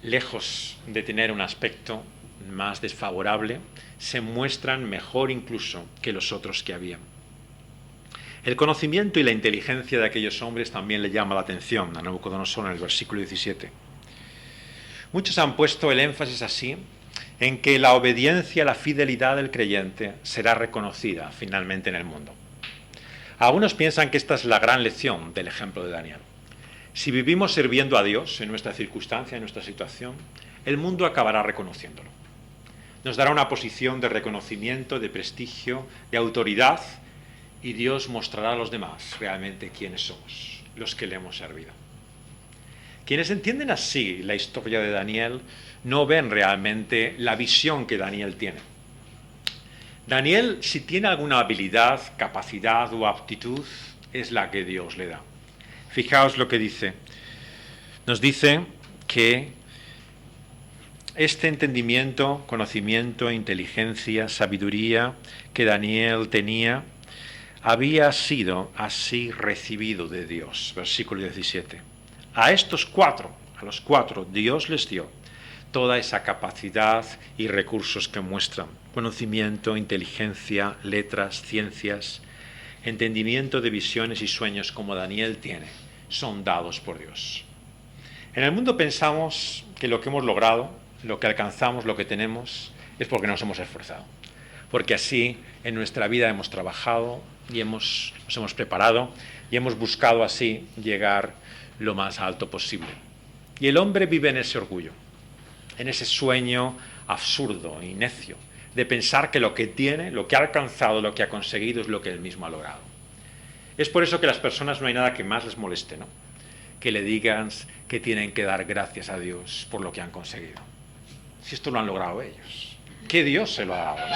A: lejos de tener un aspecto más desfavorable, se muestran mejor incluso que los otros que habían. El conocimiento y la inteligencia de aquellos hombres también le llama la atención a Nabucodonosor en el versículo 17. Muchos han puesto el énfasis así en que la obediencia, la fidelidad del creyente será reconocida finalmente en el mundo. Algunos piensan que esta es la gran lección del ejemplo de Daniel. Si vivimos sirviendo a Dios en nuestra circunstancia, en nuestra situación, el mundo acabará reconociéndolo. Nos dará una posición de reconocimiento, de prestigio, de autoridad, y Dios mostrará a los demás realmente quiénes somos, los que le hemos servido. Quienes entienden así la historia de Daniel no ven realmente la visión que Daniel tiene. Daniel, si tiene alguna habilidad, capacidad o aptitud, es la que Dios le da. Fijaos lo que dice. Nos dice que este entendimiento, conocimiento, inteligencia, sabiduría que Daniel tenía, había sido así recibido de Dios. Versículo 17. A los cuatro, Dios les dio toda esa capacidad y recursos que muestran. Conocimiento, inteligencia, letras, ciencias, entendimiento de visiones y sueños como Daniel tiene, son dados por Dios. En el mundo pensamos que lo que hemos logrado, lo que alcanzamos, lo que tenemos, es porque nos hemos esforzado. Porque así en nuestra vida hemos trabajado y nos hemos preparado y hemos buscado así llegar lo más alto posible. Y el hombre vive en ese orgullo, en ese sueño absurdo y necio de pensar que lo que tiene, lo que ha alcanzado, lo que ha conseguido es lo que él mismo ha logrado. Es por eso que las personas no hay nada que más les moleste, ¿no? Que le digan que tienen que dar gracias a Dios por lo que han conseguido. Si esto lo han logrado ellos, ¿qué Dios se lo ha dado, ¿no?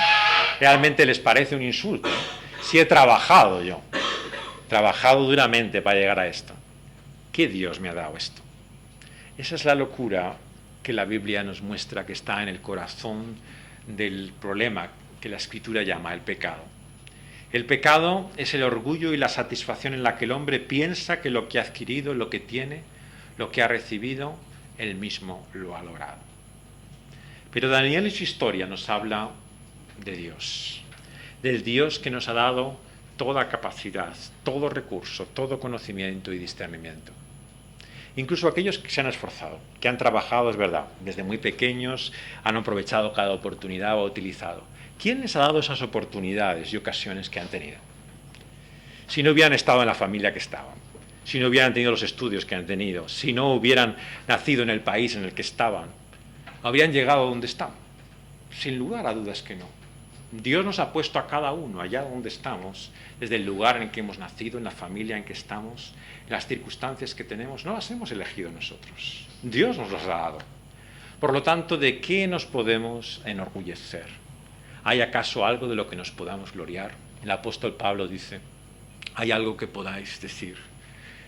A: Realmente les parece un insulto, ¿no? Si he trabajado yo, trabajado duramente para llegar a esto, ¿qué Dios me ha dado esto? Esa es la locura que la Biblia nos muestra que está en el corazón del problema que la Escritura llama el pecado. El pecado es el orgullo y la satisfacción en la que el hombre piensa que lo que ha adquirido, lo que tiene, lo que ha recibido, él mismo lo ha logrado. Pero Daniel y su historia nos habla de Dios, del Dios que nos ha dado toda capacidad, todo recurso, todo conocimiento y discernimiento. Incluso aquellos que se han esforzado, que han trabajado, es verdad, desde muy pequeños, han aprovechado cada oportunidad o utilizado. ¿Quién les ha dado esas oportunidades y ocasiones que han tenido? Si no hubieran estado en la familia que estaban, si no hubieran tenido los estudios que han tenido, si no hubieran nacido en el país en el que estaban, ¿habrían llegado a donde están? Sin lugar a dudas que no. Dios nos ha puesto a cada uno allá donde estamos, desde el lugar en el que hemos nacido, en la familia en que estamos, en las circunstancias que tenemos, no las hemos elegido nosotros. Dios nos las ha dado. Por lo tanto, ¿de qué nos podemos enorgullecer? ¿Hay acaso algo de lo que nos podamos gloriar? El apóstol Pablo dice, ¿hay algo que podáis decir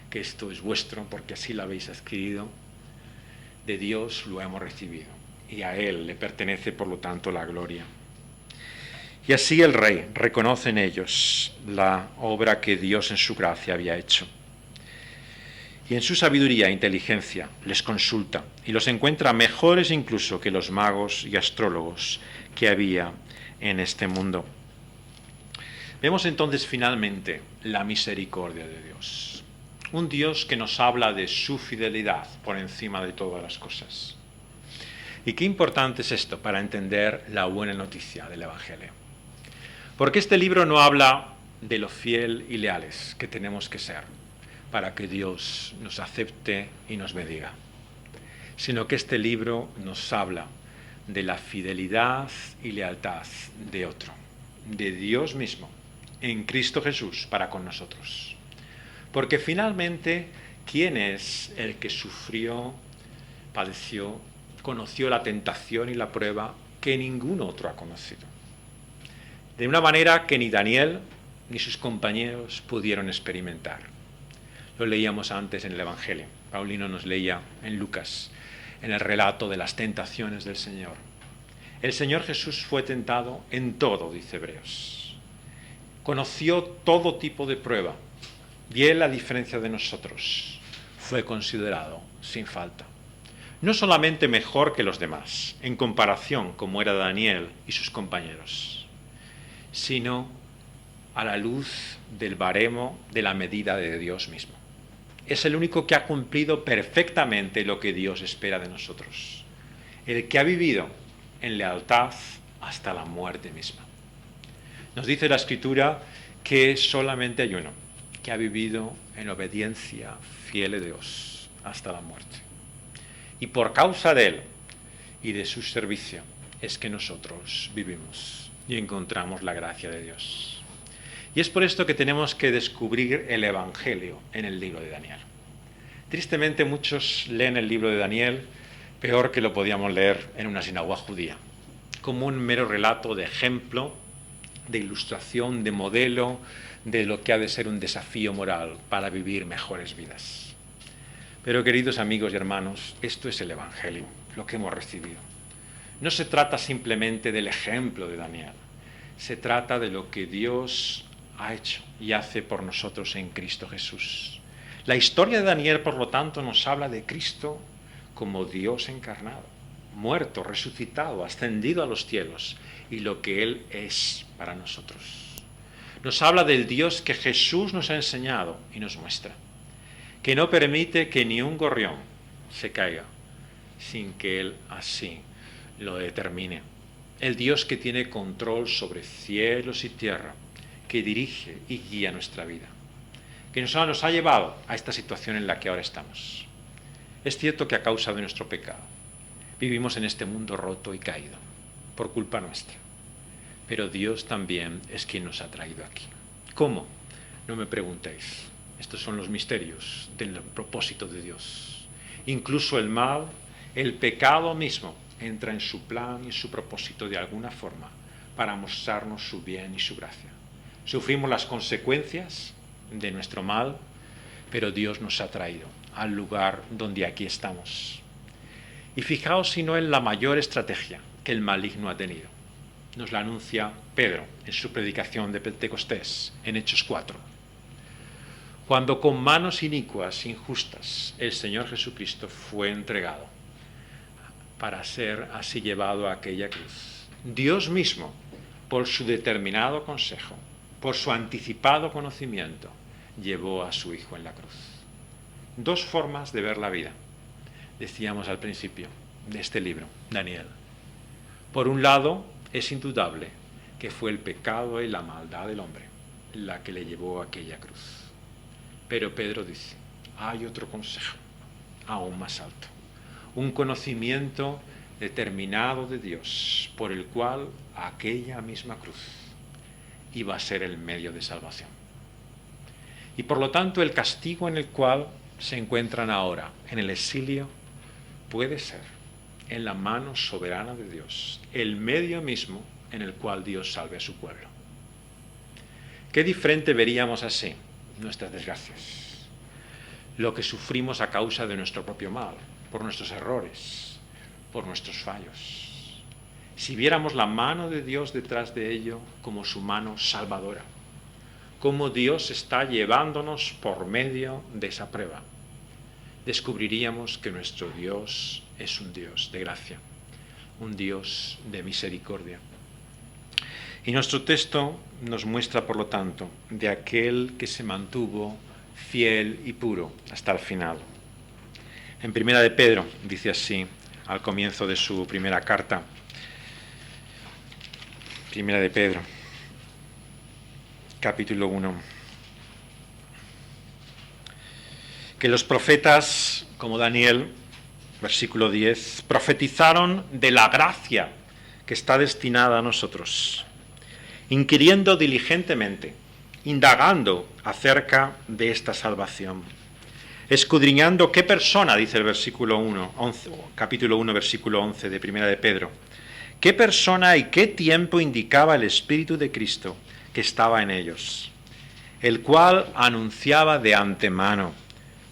A: que esto es vuestro porque así lo habéis adquirido? De Dios lo hemos recibido y a Él le pertenece, por lo tanto, la gloria. Y así el rey reconoce en ellos la obra que Dios en su gracia había hecho. Y en su sabiduría e inteligencia les consulta y los encuentra mejores incluso que los magos y astrólogos que había en este mundo. Vemos entonces finalmente la misericordia de Dios. Un Dios que nos habla de su fidelidad por encima de todas las cosas. Y qué importante es esto para entender la buena noticia del Evangelio. Porque este libro no habla de lo fiel y leales que tenemos que ser para que Dios nos acepte y nos bendiga, sino que este libro nos habla de la fidelidad y lealtad de otro, de Dios mismo, en Cristo Jesús para con nosotros. Porque finalmente, ¿quién es el que sufrió, padeció, conoció la tentación y la prueba que ningún otro ha conocido? De una manera que ni Daniel ni sus compañeros pudieron experimentar. Lo leíamos antes en el Evangelio. Paulino nos leía en Lucas, en el relato de las tentaciones del Señor. El Señor Jesús fue tentado en todo, dice Hebreos. Conoció todo tipo de prueba y él, a diferencia de nosotros, fue considerado sin falta. No solamente mejor que los demás, en comparación como era Daniel y sus compañeros, sino a la luz del baremo de la medida de Dios mismo. Es el único que ha cumplido perfectamente lo que Dios espera de nosotros. El que ha vivido en lealtad hasta la muerte misma. Nos dice la Escritura que solamente hay uno que ha vivido en obediencia fiel a Dios hasta la muerte. Y por causa de él y de su servicio es que nosotros vivimos y encontramos la gracia de Dios. Y es por esto que tenemos que descubrir el Evangelio en el libro de Daniel. Tristemente muchos leen el libro de Daniel peor que lo podíamos leer en una sinagoga judía, como un mero relato de ejemplo, de ilustración, de modelo, de lo que ha de ser un desafío moral para vivir mejores vidas. Pero queridos amigos y hermanos, esto es el Evangelio, lo que hemos recibido. No se trata simplemente del ejemplo de Daniel, se trata de lo que Dios ha hecho y hace por nosotros en Cristo Jesús. La historia de Daniel, por lo tanto, nos habla de Cristo como Dios encarnado, muerto, resucitado, ascendido a los cielos, y lo que Él es para nosotros. Nos habla del Dios que Jesús nos ha enseñado y nos muestra, que no permite que ni un gorrión se caiga sin que Él así lo determine. El Dios que tiene control sobre cielos y tierra, que dirige y guía nuestra vida, que nos ha llevado a esta situación en la que ahora estamos. Es cierto que a causa de nuestro pecado vivimos en este mundo roto y caído, por culpa nuestra. Pero Dios también es quien nos ha traído aquí. ¿Cómo? No me preguntéis. Estos son los misterios del propósito de Dios. Incluso el mal, el pecado mismo, entra en su plan y su propósito de alguna forma para mostrarnos su bien y su gracia. Sufrimos las consecuencias de nuestro mal, pero Dios nos ha traído al lugar donde aquí estamos. Y fijaos si no es la mayor estrategia que el maligno ha tenido. Nos la anuncia Pedro en su predicación de Pentecostés, en Hechos 4. Cuando con manos inicuas, injustas, el Señor Jesucristo fue entregado para ser así llevado a aquella cruz. Dios mismo, por su determinado consejo, por su anticipado conocimiento, llevó a su Hijo en la cruz. Dos formas de ver la vida, decíamos al principio de este libro, Daniel. Por un lado, es indudable que fue el pecado y la maldad del hombre la que le llevó a aquella cruz. Pero Pedro dice, hay otro consejo, aún más alto, un conocimiento determinado de Dios, por el cual aquella misma cruz iba a ser el medio de salvación. Y por lo tanto el castigo en el cual se encuentran ahora, en el exilio, puede ser en la mano soberana de Dios, el medio mismo en el cual Dios salve a su pueblo. Qué diferente veríamos así nuestras desgracias, lo que sufrimos a causa de nuestro propio mal, por nuestros errores, por nuestros fallos. Si viéramos la mano de Dios detrás de ello como su mano salvadora, cómo Dios está llevándonos por medio de esa prueba, descubriríamos que nuestro Dios es un Dios de gracia, un Dios de misericordia. Y nuestro texto nos muestra, por lo tanto, de aquel que se mantuvo fiel y puro hasta el final. En Primera de Pedro dice así, al comienzo de su primera carta, Primera de Pedro, capítulo 1, que los profetas, como Daniel, versículo 10, profetizaron de la gracia que está destinada a nosotros, inquiriendo diligentemente, indagando acerca de esta salvación, escudriñando qué persona, dice el versículo 1, capítulo 1, versículo 11 de Primera de Pedro, qué persona y qué tiempo indicaba el Espíritu de Cristo que estaba en ellos, el cual anunciaba de antemano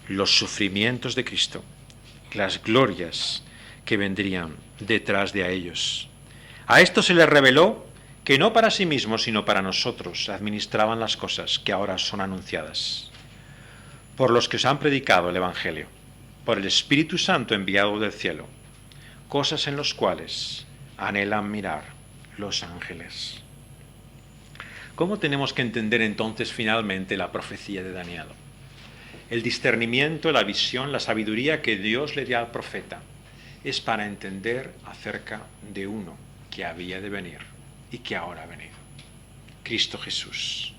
A: los sufrimientos de Cristo, las glorias que vendrían detrás de ellos. A esto se les reveló que no para sí mismos, sino para nosotros administraban las cosas que ahora son anunciadas, por los que os han predicado el Evangelio, por el Espíritu Santo enviado del cielo, cosas en las cuales anhelan mirar los ángeles. ¿Cómo tenemos que entender entonces finalmente la profecía de Daniel? El discernimiento, la visión, la sabiduría que Dios le dio al profeta es para entender acerca de uno que había de venir y que ahora ha venido, Cristo Jesús.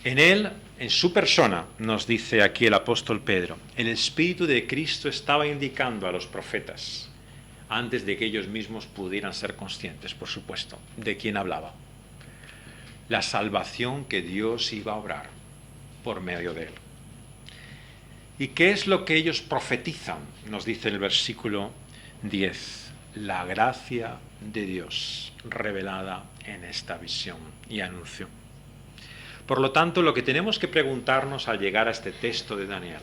A: En él, en su persona, nos dice aquí el apóstol Pedro, el Espíritu de Cristo estaba indicando a los profetas, antes de que ellos mismos pudieran ser conscientes, por supuesto, de quién hablaba. La salvación que Dios iba a obrar por medio de él. ¿Y qué es lo que ellos profetizan? Nos dice el versículo 10. La gracia de Dios revelada en esta visión y anuncio. Por lo tanto, lo que tenemos que preguntarnos al llegar a este texto de Daniel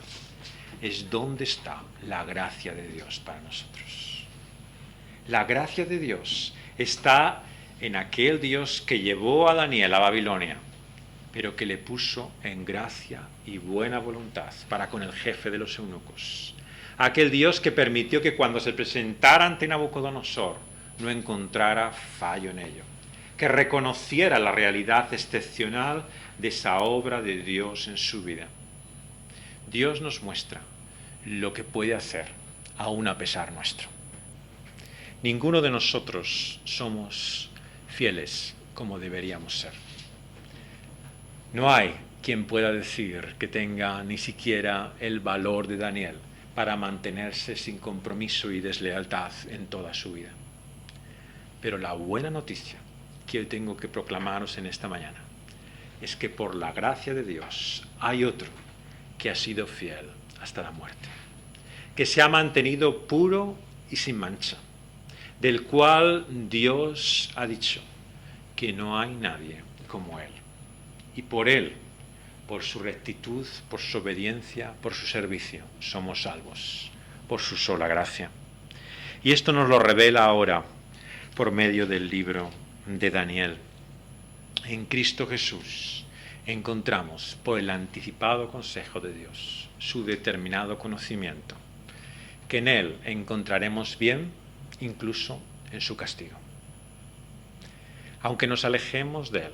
A: es ¿dónde está la gracia de Dios para nosotros? La gracia de Dios está en aquel Dios que llevó a Daniel a Babilonia, pero que le puso en gracia y buena voluntad para con el jefe de los eunucos. Aquel Dios que permitió que cuando se presentara ante Nabucodonosor no encontrara fallo en ello, que reconociera la realidad excepcional de esa obra de Dios en su vida. Dios nos muestra lo que puede hacer aún a pesar nuestro. Ninguno de nosotros somos fieles como deberíamos ser. No hay quien pueda decir que tenga ni siquiera el valor de Daniel para mantenerse sin compromiso y deslealtad en toda su vida. Pero la buena noticia que hoy tengo que proclamaros en esta mañana es que por la gracia de Dios hay otro que ha sido fiel hasta la muerte, que se ha mantenido puro y sin mancha, del cual Dios ha dicho que no hay nadie como él. Y por él, por su rectitud, por su obediencia, por su servicio, somos salvos, por su sola gracia. Y esto nos lo revela ahora por medio del libro de Daniel. En Cristo Jesús encontramos, por el anticipado consejo de Dios, su determinado conocimiento, que en él encontraremos bien incluso en su castigo. Aunque nos alejemos de él,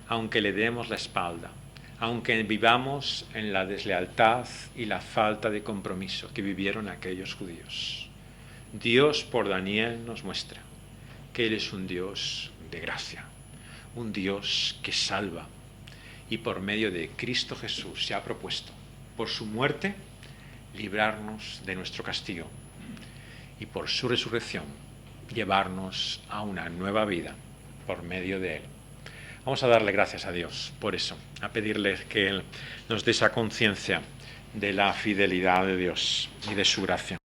A: aunque le demos la espalda, aunque vivamos en la deslealtad y la falta de compromiso que vivieron aquellos judíos, Dios por Daniel nos muestra que Él es un Dios de gracia, un Dios que salva, y por medio de Cristo Jesús se ha propuesto, por su muerte, librarnos de nuestro castigo, y por su resurrección, llevarnos a una nueva vida por medio de Él. Vamos a darle gracias a Dios por eso, a pedirle que Él nos dé esa conciencia de la fidelidad de Dios y de su gracia.